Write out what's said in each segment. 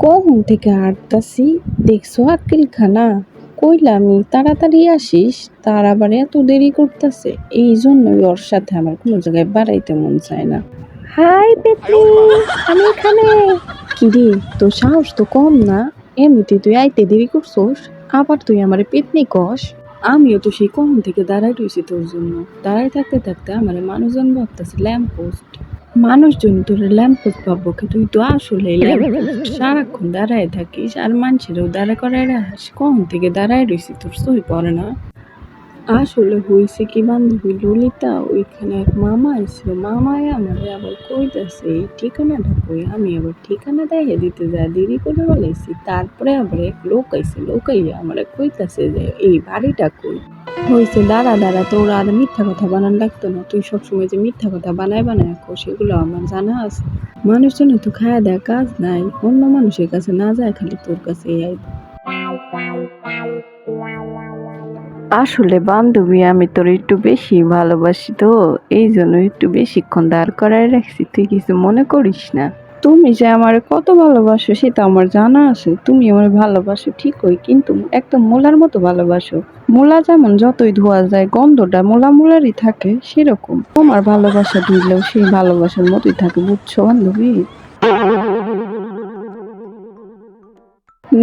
কখন থেকে হাঁটতাছি, দেখছো আক্কেলখানা? কইলামি তাড়াতাড়ি আসিস, তার আবার এত দেরি করতেছে। এই জন্যই ওর সাথে আমার কোনো জায়গায় বাড়াইতে মন চায় না। হাই পেতনি, আমি এখানে। কিরে, তোর সাহস তো কম না। এমনিতে তুই আইতে দেরি করছোস, আবার তুই আমারে পেতনি কস। আমিও তো সেই কখন থেকে দাঁড়াই রয়েছি তোর জন্য। দাঁড়াই থাকতে থাকতে আমার মানুষজন ভাবতেছে ল্যাম্প পোস্ট। মানুষজন তোর ল্যাম্প পোস্ট ভাববো কি? তুই তো আসলে ল্যাম্প পোস্ট। সারাক্ষণ দাঁড়ায় থাকিস আর মানুষেরও দাঁড়া করায় রাখিস। কখন থেকে দাঁড়ায় রয়েছি, তোর সই পড়ে না। আসলে হয়েছে কি বান্ধবী ললিতা, ওইখানে এক মামা এসেছিল। মামায় আমারে আবার কইতাছে এই ঠিকানাটা কই। আমি আবার ঠিকানা দেখে দিতে যাই দেরি করে বলেছি। তারপরে আবার এক লোক আইছে, লোকাইয়া আমারে কইতাছে যে এই বাড়িটা কই। হয়েছে দাঁড়া দাঁড়া, তোর আর মিথ্যা কথা বানান লাগতো না। তুই সবসময় যে মিথ্যা কথা বানায় সেগুলো আমার জানা আছে। মানুষজনের তো খায়া দেয়া কাজ নাই, অন্য মানুষের কাছে না যায়, খালি তোর কাছে আইব। আসলে বান্ধবী, আমি তোর একটু বেশি ভালোবাসি তো, এই জন্য একটু বেশিক্ষণ দাঁড় করায় রাখছি। তুই কিছু মনে করিস না। তুমি যে আমার কত ভালোবাসো সেটা আমার জানা আছে। তুমি আমার ভালোবাসো ঠিকই, কিন্তু একদম মূলার মতো ভালোবাসো। মূলা যেমন যতই ধোয়া যায় গন্ধটা মূলা মূলারই থাকে, সেরকম তোমার ভালোবাসা ধুইলেও সেই ভালোবাসার মতোই থাকে, বুঝছো বান্ধবী?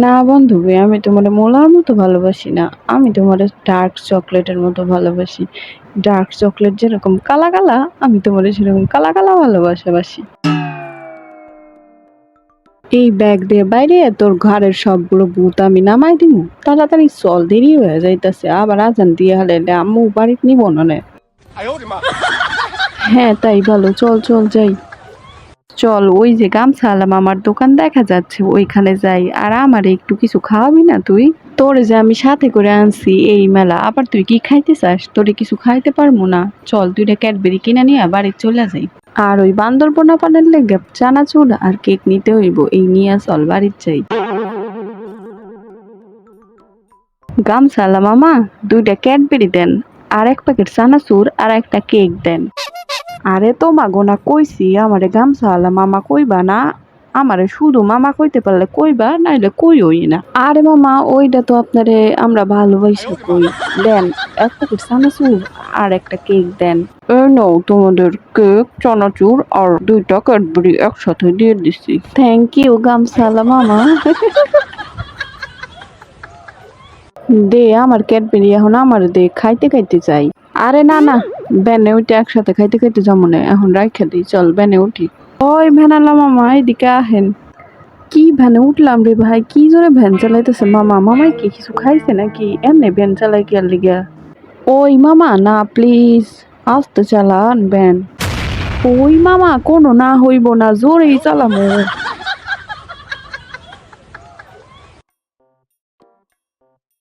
না বান্ধবী, আমি তোমার মোলার মতো ভালোবাসি না। আমি তোমার ডার্ক চকলেটের মতো ভালোবাসি। ডার্ক চকলেট যেরকম কালা কালা, আমি তোমার সেরকম কালা কালা ভালোবাসাবাসি। এই ব্যাগ দিয়ে বাইরে তোর ঘরের সবগুলো ভূত আমি নামাই দিমু। তাড়াতাড়ি চল, দেরি হয়ে যাইতাছে। আবার আজান দিয়ে হালে আম্মু বাড়িতে নিব না নে। হ্যাঁ তাই ভালো, চল চল যাই। চল, ওই যে গামছাওয়ালা মামার দোকান দেখা যাচ্ছে, ওইখানে যাই। আর আমারে একটু কিছু খাওয়াবি না তুই? তোরে যে আমি সাথে করে আনছি এই মেলা, আবার তুই কি খাইতে চাস? তোরে কিছু খাইতে পারবো না। চল, দুইটা ক্যাডবেরি কিনে নিয়ে বাড়ি চলে যাই। আর ওই বান্দরপোনা পানের লেগে চানাচুর আর কেক নিতে হইব, এই নিয়ে চল বাড়ির যাই। গামছাওয়ালা মামা, দুইটা ক্যাডবেরি দেন, আর এক প্যাকেট চানাচুর আর একটা কেক দেন। আরে তোমা গোনা কইছি, আমারে গামছাওয়ালা মামা কইবা না। আমারে শুধু মামা কইতে পারলে কইবা, নাইলে কইওই না। আরে মামা, ওইটা তো আপনারে আমরা ভালোবাসা কই। দেন এক প্যাকেট চানাচুর আর একটা কেক দেন। এই নাও তোমাদের কেক, চানাচুর আর দুইটা ক্যাডবেরি একসাথে দিয়ে দিছি। থ্যাংক ইউ গামছাওয়ালা মামা। দে আমার ক্যাডবেরি এখন, আমার দে, খাইতে খাইতে চাই। আরে না না, ভ্যানে ওইটা একসাথে খাইতে খাইতে যাবো না, এখন রাইখা দিই, চল ভ্যানে উঠি। ওই ভ্যানালা মামা, এদিকে আহেন। কি ভ্যানে উঠলাম রে ভাই, কি জোরে ভ্যান চালাইতেছে মামা। মামাই কি কিছু খাইছে নাকি? এমনি ভ্যান চালাই কি আর লিগা? ওই মামা না, প্লিজ আস্তে চালান ভ্যান। ওই মামা, কোনো না হইব না, জোরেই চালামো।